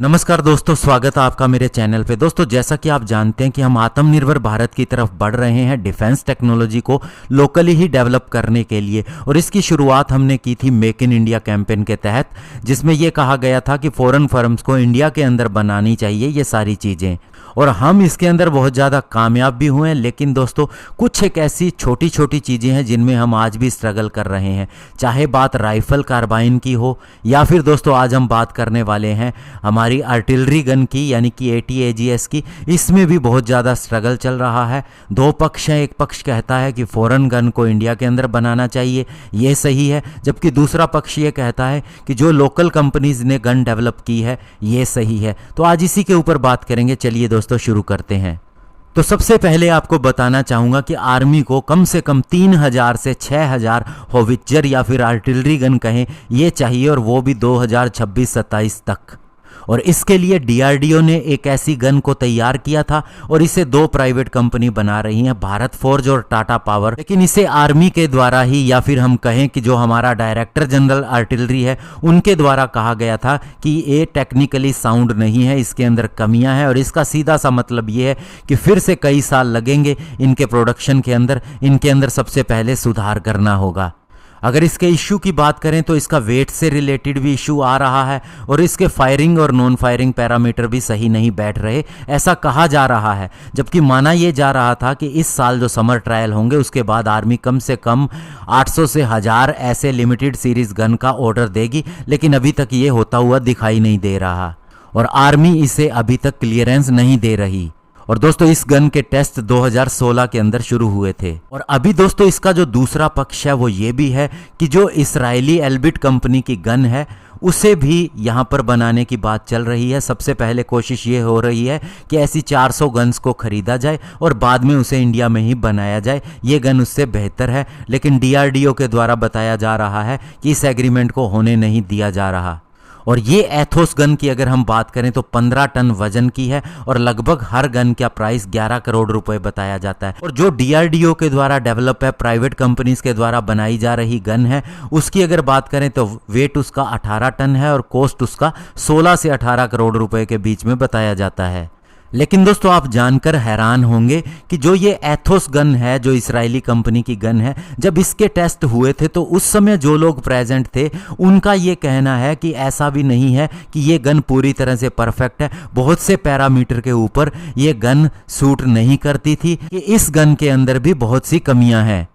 नमस्कार दोस्तों, स्वागत है आपका मेरे चैनल पे। दोस्तों, जैसा कि आप जानते हैं कि हम आत्मनिर्भर भारत की तरफ बढ़ रहे हैं डिफेंस टेक्नोलॉजी को लोकली ही डेवलप करने के लिए। और इसकी शुरुआत हमने की थी मेक इन इंडिया कैंपेन के तहत, जिसमें यह कहा गया था कि फॉरेन फर्म्स को इंडिया के अंदर बनानी चाहिए ये सारी चीज़ें, और हम इसके अंदर बहुत ज़्यादा कामयाब भी हुए हैं। लेकिन दोस्तों, कुछ एक ऐसी छोटी छोटी चीज़ें हैं जिनमें हम आज भी स्ट्रगल कर रहे हैं, चाहे बात राइफल कार्बाइन की हो या फिर दोस्तों आज हम बात करने वाले हैं हमारी आर्टिलरी गन की यानी कि ATAGS की। इसमें भी बहुत ज़्यादा स्ट्रगल चल रहा है। दो पक्ष हैं, एक पक्ष कहता है कि फ़ॉरेन गन को इंडिया के अंदर बनाना चाहिए, ये सही है, जबकि दूसरा पक्ष ये कहता है कि जो लोकल कंपनीज ने गन डेवलप की है ये सही है। तो आज इसी के ऊपर बात करेंगे। चलिए दोस्तों शुरू करते हैं। तो सबसे पहले आपको बताना चाहूँगा कि आर्मी को कम से कम 3000 से 6000 होवित्जर या फिर आर्टिलरी गन कहें ये चाहिए, और वो भी 2026-27 तक। और इसके लिए DRDO ने एक ऐसी गन को तैयार किया था और इसे दो प्राइवेट कंपनी बना रही हैं, भारत फोर्ज और टाटा पावर। लेकिन इसे आर्मी के द्वारा ही या फिर हम कहें कि जो हमारा डायरेक्टर जनरल आर्टिलरी है उनके द्वारा कहा गया था कि ये टेक्निकली साउंड नहीं है, इसके अंदर कमियां हैं। और इसका सीधा सा मतलब ये है कि फिर से कई साल लगेंगे इनके प्रोडक्शन के अंदर, इनके अंदर सबसे पहले सुधार करना होगा। अगर इसके इशू की बात करें तो इसका वेट से रिलेटेड भी इशू आ रहा है और इसके फायरिंग और नॉन फायरिंग पैरामीटर भी सही नहीं बैठ रहे, ऐसा कहा जा रहा है। जबकि माना यह जा रहा था कि इस साल जो समर ट्रायल होंगे उसके बाद आर्मी कम से कम 800 से 1000 ऐसे लिमिटेड सीरीज गन का ऑर्डर देगी, लेकिन अभी तक ये होता हुआ दिखाई नहीं दे रहा और आर्मी इसे अभी तक क्लियरेंस नहीं दे रही। और दोस्तों, इस गन के टेस्ट 2016 के अंदर शुरू हुए थे। और अभी दोस्तों इसका जो दूसरा पक्ष है वो ये भी है कि जो इजरायली एल्बिट कंपनी की गन है उसे भी यहाँ पर बनाने की बात चल रही है। सबसे पहले कोशिश ये हो रही है कि ऐसी 400 गन्स को खरीदा जाए और बाद में उसे इंडिया में ही बनाया जाए, ये गन उससे बेहतर है। लेकिन DRDO के द्वारा बताया जा रहा है कि इस एग्रीमेंट को होने नहीं दिया जा रहा। और ये एथोस गन की अगर हम बात करें तो 15 टन वजन की है और लगभग हर गन का प्राइस 11 करोड़ रुपए बताया जाता है। और जो DRDO के द्वारा डेवलप है, प्राइवेट कंपनीज के द्वारा बनाई जा रही गन है, उसकी अगर बात करें तो वेट उसका 18 टन है और कॉस्ट उसका 16 से 18 करोड़ रुपए के बीच में बताया जाता है। लेकिन दोस्तों, आप जानकर हैरान होंगे कि जो ये एथोस गन है, जो इजरायली कंपनी की गन है, जब इसके टेस्ट हुए थे तो उस समय जो लोग प्रेजेंट थे उनका ये कहना है कि ऐसा भी नहीं है कि ये गन पूरी तरह से परफेक्ट है। बहुत से पैरामीटर के ऊपर ये गन सूट नहीं करती थी, कि इस गन के अंदर भी बहुत सी कमियां हैं।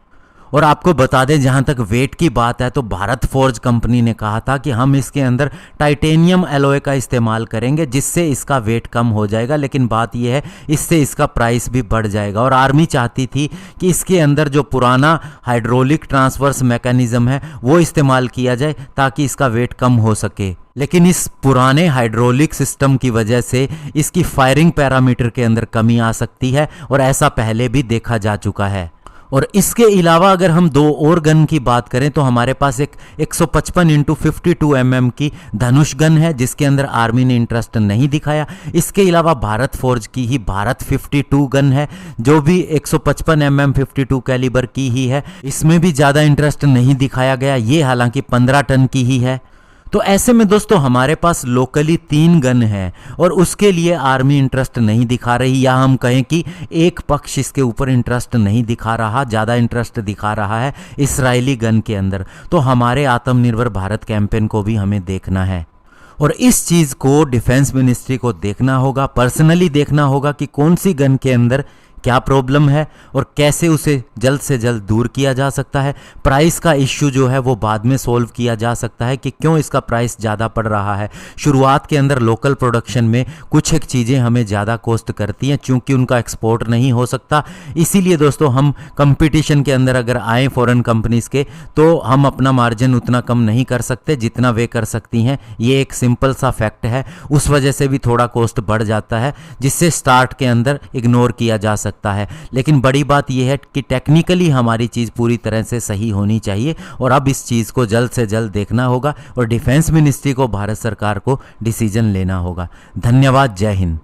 और आपको बता दें, जहां तक वेट की बात है तो भारत फोर्ज कंपनी ने कहा था कि हम इसके अंदर टाइटेनियम एलॉय का इस्तेमाल करेंगे जिससे इसका वेट कम हो जाएगा। लेकिन बात यह है इससे इसका प्राइस भी बढ़ जाएगा। और आर्मी चाहती थी कि इसके अंदर जो पुराना हाइड्रोलिक ट्रांसवर्स मैकेनिज्म है वो इस्तेमाल किया जाए ताकि इसका वेट कम हो सके। लेकिन इस पुराने हाइड्रोलिक सिस्टम की वजह से इसकी फायरिंग पैरामीटर के अंदर कमी आ सकती है और ऐसा पहले भी देखा जा चुका है। और इसके अलावा अगर हम दो और गन की बात करें तो हमारे पास एक 155x52 mm की धनुष गन है जिसके अंदर आर्मी ने इंटरेस्ट नहीं दिखाया। इसके अलावा भारत फोर्ज की ही भारत 52 गन है जो भी 155 mm 52 कैलिबर की ही है, इसमें भी ज़्यादा इंटरेस्ट नहीं दिखाया गया, ये हालांकि 15 टन की ही है। तो ऐसे में दोस्तों हमारे पास लोकली 3 गन है और उसके लिए आर्मी इंटरेस्ट नहीं दिखा रही, या हम कहें कि एक पक्ष इसके ऊपर इंटरेस्ट नहीं दिखा रहा, ज़्यादा इंटरेस्ट दिखा रहा है इजरायली गन के अंदर। तो हमारे आत्मनिर्भर भारत कैंपेन को भी हमें देखना है और इस चीज़ को डिफेंस मिनिस्ट्री को देखना होगा, पर्सनली देखना होगा कि कौन सी गन के अंदर क्या प्रॉब्लम है और कैसे उसे जल्द से जल्द दूर किया जा सकता है। प्राइस का इश्यू जो है वो बाद में सोल्व किया जा सकता है कि क्यों इसका प्राइस ज़्यादा पड़ रहा है। शुरुआत के अंदर लोकल प्रोडक्शन में कुछ एक चीज़ें हमें ज़्यादा कॉस्ट करती हैं क्योंकि उनका एक्सपोर्ट नहीं हो सकता। इसीलिए दोस्तों हम कंपटीशन के अंदर अगर आए फॉरेन कंपनीज़ के तो हम अपना मार्जिन उतना कम नहीं कर सकते जितना वे कर सकती हैं। ये एक सिंपल सा फैक्ट है, उस वजह से भी थोड़ा कॉस्ट बढ़ जाता है जिससे स्टार्ट के अंदर इग्नोर किया जा सकता है। लेकिन बड़ी बात यह है कि टेक्निकली हमारी चीज़ पूरी तरह से सही होनी चाहिए और अब इस चीज़ को जल्द से जल्द देखना होगा और डिफेंस मिनिस्ट्री को, भारत सरकार को डिसीजन लेना होगा। धन्यवाद। जय हिंद।